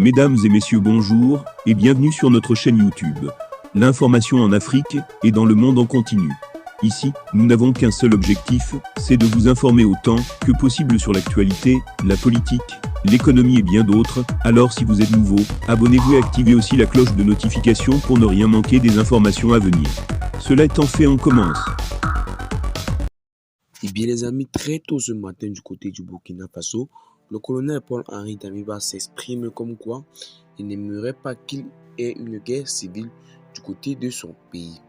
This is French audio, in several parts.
Mesdames et messieurs, bonjour et bienvenue sur notre chaîne YouTube. L'information en Afrique et dans le monde en continu. Ici, nous n'avons qu'un seul objectif, c'est de vous informer autant que possible sur l'actualité, la politique, l'économie et bien d'autres. Alors si vous êtes nouveau, abonnez-vous et activez aussi la cloche de notification pour ne rien manquer des informations à venir. Cela étant fait, on commence. Eh bien les amis, très tôt ce matin du côté du Burkina Faso, le colonel Paul-Henri Damiba s'exprime comme quoi il n'aimerait pas qu'il y ait une guerre civile du côté de son pays.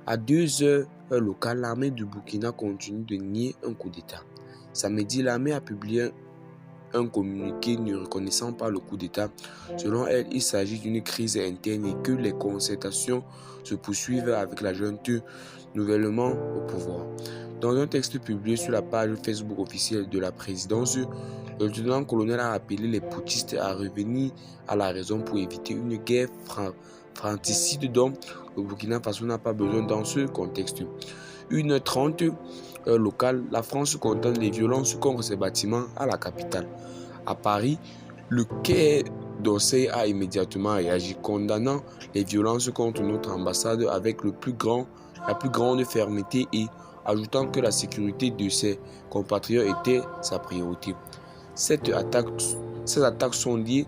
À 2 heures locales, l'armée du Burkina continue de nier un coup d'État. Samedi, l'armée a publié un communiqué ne reconnaissant pas le coup d'État. Selon elle, il s'agit d'une crise interne et que les concertations se poursuivent avec la junte nouvellement au pouvoir. Dans un texte publié sur la page Facebook officielle de la présidence, le lieutenant-colonel a appelé les putschistes à revenir à la raison pour éviter une guerre fratricide dont le Burkina Faso n'a pas besoin dans ce contexte. 1h30 heure locale, la France condamne les violences contre ses bâtiments à la capitale. À Paris, le quai d'Orsay a immédiatement réagi, condamnant les violences contre notre ambassade avec la plus grande fermeté et ajoutant que la sécurité de ses compatriotes était sa priorité. Ces attaques sont liées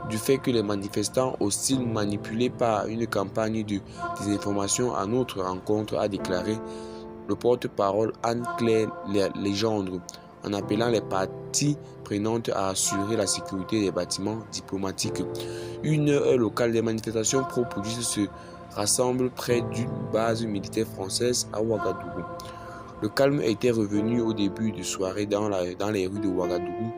du fait que les manifestants hostiles manipulés par une campagne de désinformation à notre rencontre, a déclaré le porte-parole Anne-Claire Legendre, en appelant les parties prenantes à assurer la sécurité des bâtiments diplomatiques. Une heure locale, des manifestations pro-putschistes se rassemblent près d'une base militaire française à Ouagadougou. Le calme était revenu au début de soirée dans les rues de Ouagadougou.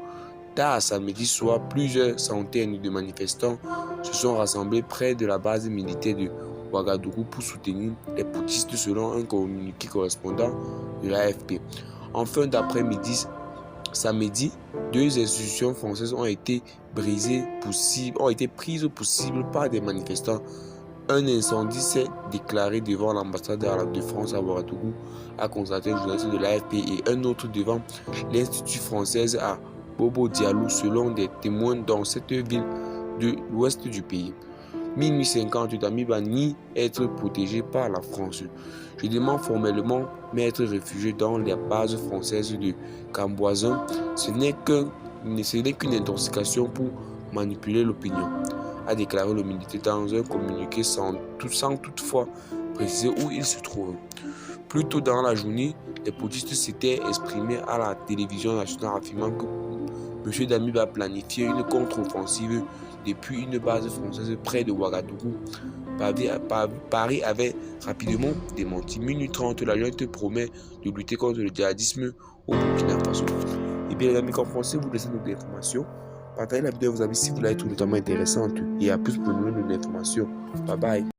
Tard samedi soir, plusieurs centaines de manifestants se sont rassemblés près de la base militaire de Ouagadougou pour soutenir les putschistes selon un communiqué correspondant de l'AFP. En fin d'après-midi, samedi, 2 institutions françaises ont été prises pour cible par des manifestants. Un incendie s'est déclaré devant l'ambassade de France à Ouagadougou, a constaté le journaliste de l'AFP, et un autre devant l'Institut français à Bobo Diallo, selon des témoins dans cette ville de l'ouest du pays. Minuit 50, Damiba nie être protégé par la France. Je demande formellement mais être réfugié dans les bases françaises de Camboisin. Ce n'est qu'une intoxication pour manipuler l'opinion, a déclaré le militaire dans un communiqué sans toutefois préciser où il se trouve. Plus tôt dans la journée, les putschistes s'étaient exprimés à la télévision nationale affirmant que M. Damiba planifiait une contre-offensive depuis une base française près de Ouagadougou. Paris avait rapidement démenti. Minute 30, la junte promet de lutter contre le djihadisme au Burkina Faso. Et bien les amis, qu'en pensez-vous de cette nouvelle information? Partagez la vidéo à vos amis si vous l'avez trouvée notamment intéressante. Et à plus pour nous de l'information. Bye bye.